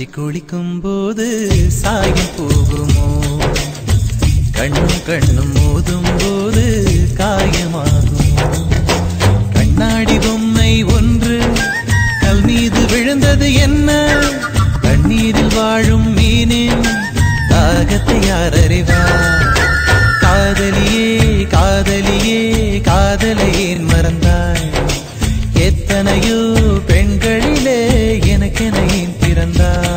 பூச்சி குளிக்கும் போது சாயம் போகுமோ கண்ணும் கண்ணும் மோதும் போது காயமாகுமோ கண்ணாடி பொம்மை ஒன்று கல் மீது விழுந்தது என்ன தண்ணீரில் வாழும் மீனின் தாகத்தை யார் அறிவார் காதலியே காதலியே காதலை ஏன் மறந்தாய் எத்தனையோ பெண்களிலே எனக்கென ஏன் பிறந்தாய்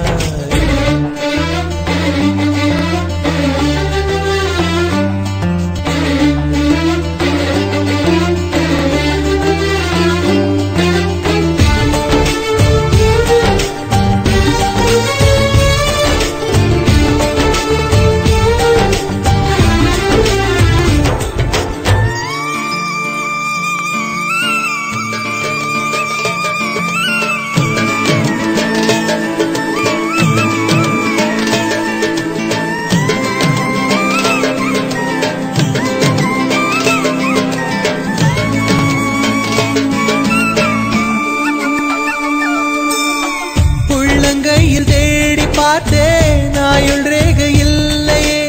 கையில் தேடி பார்த்தேன் நாயுள் ரேகை இல்லையே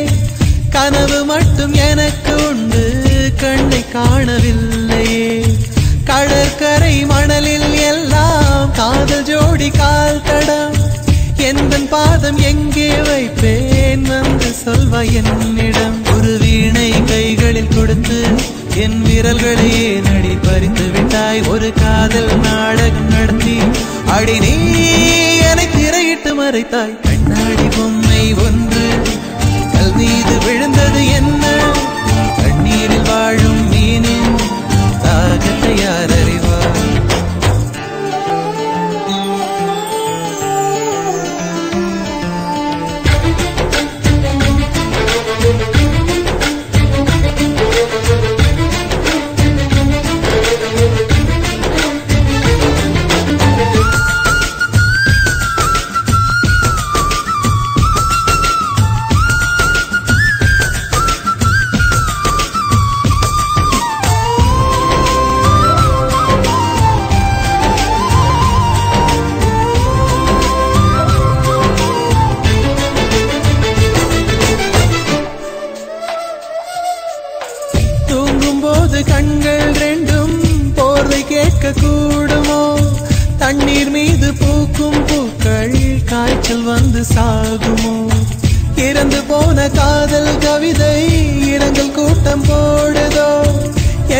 கனவு மட்டும் எனக்கு உண்டு கண்ணை காணவில்லையே கடற்கரை மணலில் எல்லாம் காதல் ஜோடி கால் தடம் எந்தன் பாதம் எங்கே வைப்பேன் வந்து சொல்வாய் என்னிடம் ஒரு வீணை கைகளில் கொடுத்து என் விரல்களை நடி பறித்து விட்டாய் ஒரு காதல் நாடகம் நடத்தி அடி நீ என்னை திரையிட்டு மறைத்தாய் கண்ணாடி பொம்மை ஒன்று கல் மீது விழுந்தது என்ன தண்ணீரில் வாழும் மீனின் தாகத்தை யார் அறிவார் கண்கள் ரெண்டும் போர்வை கேட்க கூடுமோ தண்ணீர் மீது பூக்கும் பூக்கள் காய்ச்சல் வந்து சாகுமோ இறந்து போன காதல் கவிதை இரங்கல் கூட்டம் போடுதோ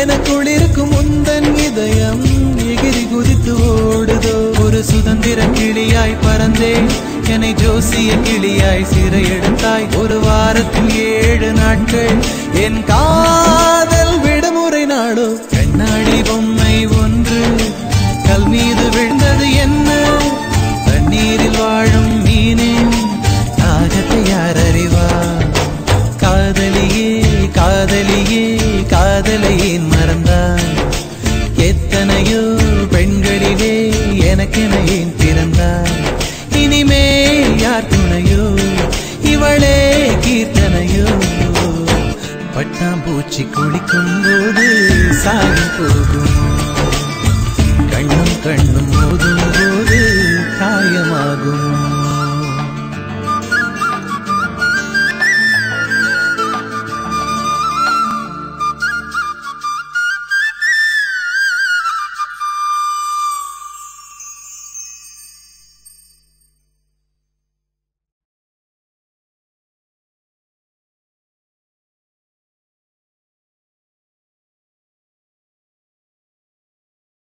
எனக்குள் இருக்கும் முந்தன் இதயம் எகிரி குதித்து ஓடுதோ ஒரு சுதந்திர கிளியாய் பறந்தேன் என்னை ஜோசிய கிளியாய் சிறை எடுத்தாய் ஒரு வாரத்தில் 7 நாட்கள் என் காதல் விடுமுறை நாடோ கண்ணாடி பொம்மை ஒன்று கல் மீது விழுந்தது என்ன தண்ணீரில் வாழும் மீனின் தாகத்தை யார் அறிவார் காதலியே காதலியே காதலை ஏன் மறந்தாய் எத்தனையோ பெண்களிலே எனக்கென ஏன் பிறந்தாய் இனிமேல் யார் துணையோ இவளே கீர்த்தனையோ பட்டாம்பூச்சி குளிக்கும் போது சாயம் போகும் கண்ணும் கண்ணும் மோதும் போது காயமாகும்